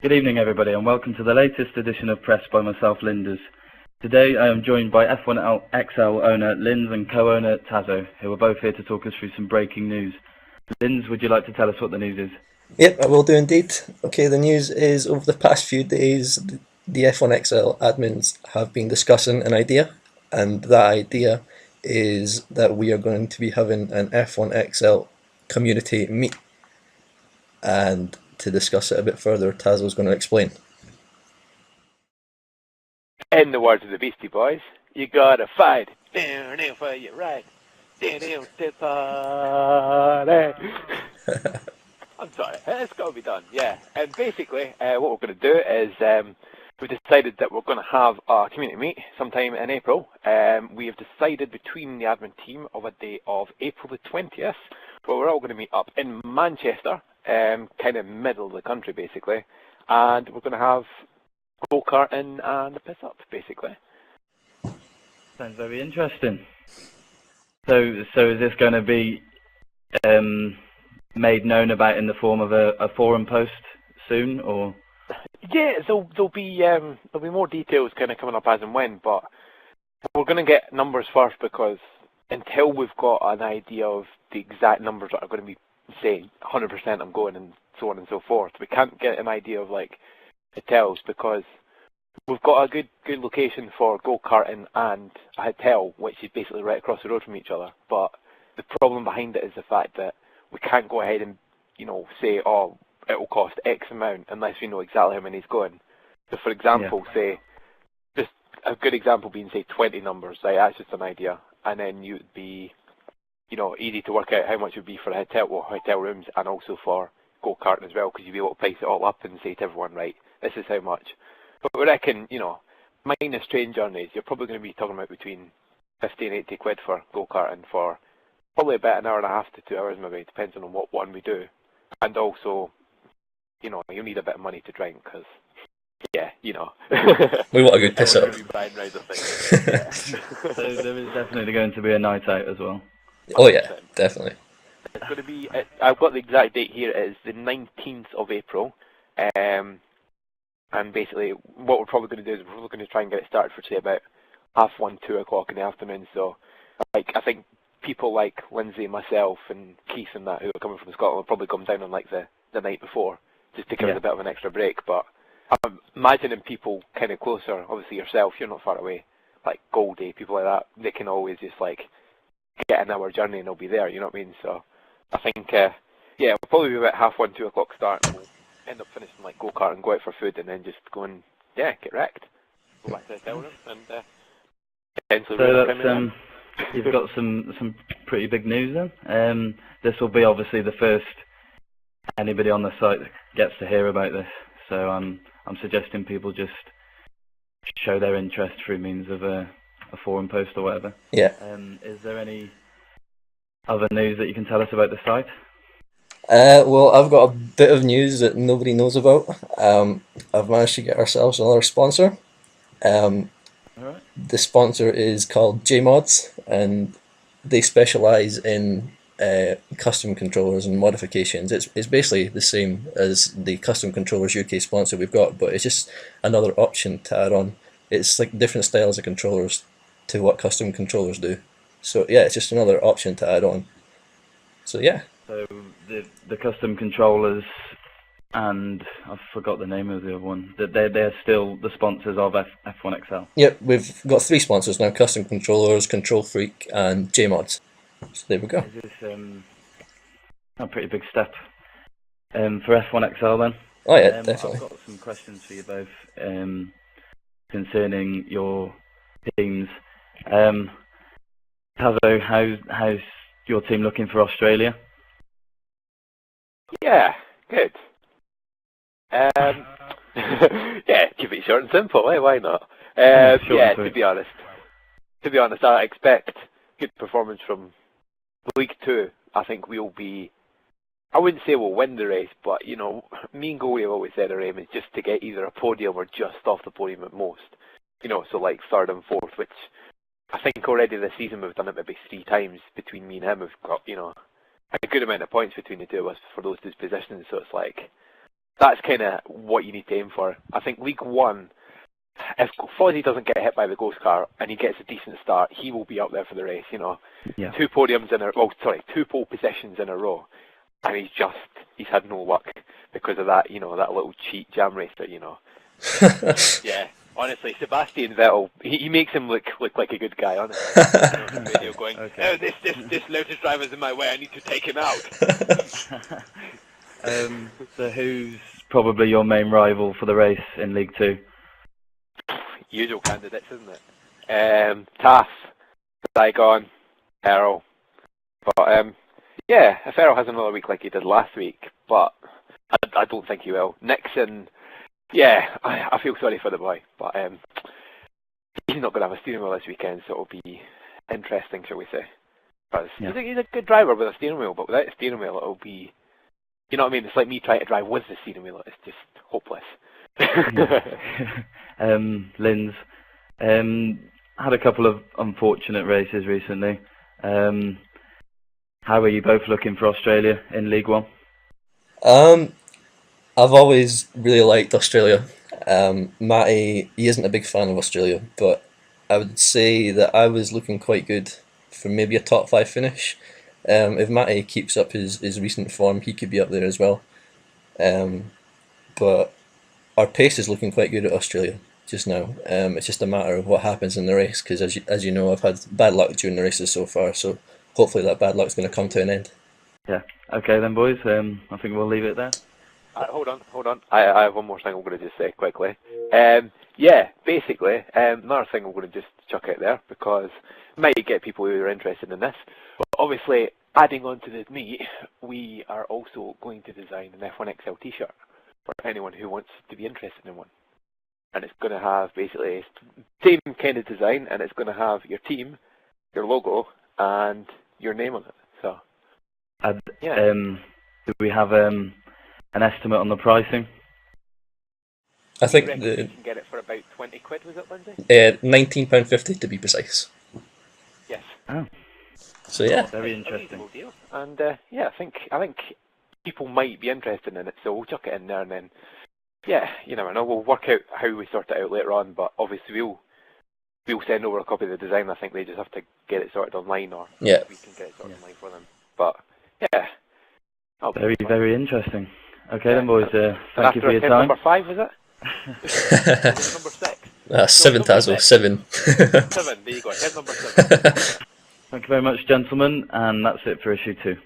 Good evening, everybody, and welcome to the latest edition of Press by myself, Linderz. Today I am joined by F1XL owner Linds and co-owner Tazo, who are both here to talk us through some breaking news. Linds, would you like to tell us what the news is? Yep, I will do indeed. Okay, the news is over the past few days, the F1XL admins have been discussing an idea, and that idea is that we are going to be having an F1XL community meet. And to discuss it a bit further, Tazo's going to explain. In the words of the Beastie Boys, you gotta fight for your right. I'm sorry, it's got to be done, yeah. And basically, what we're going to do is we've decided that we're going to have a community meet sometime in April. We have decided between the admin team of a day of April the 20th, where we're all going to meet up in Manchester, kind of middle of the country basically, and we're going to have go-karting and a piss-up basically. Sounds very interesting. So is this going to be made known about in the form of a forum post soon, or? Yeah, so there'll be more details kind of coming up as and when, but we're going to get numbers first because until we've got an idea of the exact numbers that are going to be, say, 100% I'm going and so on and so forth, we can't get an idea of like hotels because we've got a good location for go-karting and a hotel, which is basically right across the road from each other. But the problem behind it is the fact that we can't go ahead and, say, oh, it will cost X amount unless we know exactly how many's going. So, for example, say, just a good example being, say, 20 numbers, right? That's just an idea. And then you'd be, easy to work out how much it would be for a hotel rooms and also for go-karting as well, because you'd be able to price it all up and say to everyone, right, this is how much. But we reckon, minus train journeys, you're probably going to be talking about between 50 and 80 quid for go-karting for probably about an hour and a half to 2 hours maybe, depending on what one we do. And also, you'll need a bit of money to drink, because, we want a good piss up. So there is definitely going to be a night out as well. Oh yeah, definitely. It's going to be, I've got the exact date here, it is the 19th of April. And basically, what we're probably going to do is we're probably going to try and get it started for, say, about 1:30, 2 o'clock in the afternoon. So, I think people like Lindsay, myself, and Keith and that, who are coming from Scotland, will probably come down on, like, the night before, just to give us a bit of an extra break. But I'm imagining people kind of closer, obviously yourself, you're not far away, like Goldie, people like that, they can always just, like, get an hour journey and they'll be there, you know what I mean? So, I think, we'll probably be about 1:30, 2 o'clock start, and we'll end up finishing like go-kart and go out for food and then just go and get wrecked. Go back to the hotel room and So you've got some pretty big news then. This will be obviously the first anybody on the site gets to hear about this. So I'm suggesting people just show their interest through means of a forum post or whatever. Yeah. Is there any other news that you can tell us about the site? Well, I've got a bit of news that nobody knows about. I've managed to get ourselves another sponsor. Alright. The sponsor is called JMods, and they specialise in custom controllers and modifications. It's basically the same as the Custom Controllers UK sponsor we've got, but it's just another option to add on. It's like different styles of controllers to what custom controllers do. So yeah, it's just another option to add on. So yeah. So the custom controllers, and I forgot the name of the other one. They're still the sponsors of F1XL. Yep, we've got 3 sponsors now: Custom Controllers, Control Freak, and JMods. So there we go. Is this a pretty big step for F1XL then? Oh yeah, definitely. I've got some questions for you both concerning your teams. Tazo, how's your team looking for Australia? Yeah, good. Keep it short and simple, why not? To be honest, I expect good performance from League 2. I think we'll be, I wouldn't say we'll win the race, but, me and Goldie have always said our aim is just to get either a podium or just off the podium at most. So like 3rd and 4th, which I think already this season we've done it maybe 3 times between me and him. We've got, a good amount of points between the two of us for those 2 positions, so it's like, that's kind of what you need to aim for. I think League One, if Fozzie doesn't get hit by the ghost car and he gets a decent start, he will be up there for the race. Yeah. 2 pole positions in a row, and he's had no luck because of that. That little cheat jam racer. Yeah. Honestly, Sebastian Vettel, he makes him look like a good guy, honestly. On the video going, Okay. oh, this Lotus driver's in my way, I need to take him out. So who's probably your main rival for the race in League 2? Usual candidates, isn't it? Taff, Saigon, Errol. But, yeah, if Errol has another week like he did last week, but I don't think he will. Nixon, yeah, I feel sorry for the boy, but he's not going to have a steering wheel this weekend, so it'll be interesting, shall we say. Because he's a good driver with a steering wheel, but without a steering wheel, it'll be, you know what I mean? It's like me trying to drive with the steering wheel. It's just hopeless. Linds, had a couple of unfortunate races recently. How are you both looking for Australia in League 1? I've always really liked Australia. Matty, he isn't a big fan of Australia, but I would say that I was looking quite good for maybe a top 5 finish. If Matty keeps up his recent form, he could be up there as well. But our pace is looking quite good at Australia just now. It's just a matter of what happens in the race, because as you know, I've had bad luck during the races so far, so hopefully that bad luck's going to come to an end. Yeah. Okay then, boys. I think we'll leave it there. Hold on. I have one more thing I'm going to just say quickly. Basically, another thing I'm going to just chuck out there, because it might get people who are interested in this. But obviously, adding on to the meet, we are also going to design an F1XL t-shirt for anyone who wants to be interested in one. And it's going to have basically same kind of design, and it's going to have your team, your logo, and your name on it. So, yeah. Do we have an estimate on the pricing? I think you can get it for about 20 quid, was it, Lindsay? £19.50 to be precise. Yes. Oh. So yeah. Very interesting. Deal. And I think people might be interested in it, so we'll chuck it in there, and then you never know. We'll work out how we sort it out later on, but obviously we'll send over a copy of the design. I think they just have to get it sorted online, or we can get it sorted online for them. But yeah. Very, very interesting. Okay then, boys. Thank you for your time. Number 5, was it? Number 6. 7, Tazo. 7. 7. There you go. Head number 7. Thank you very much, gentlemen, and that's it for issue 2.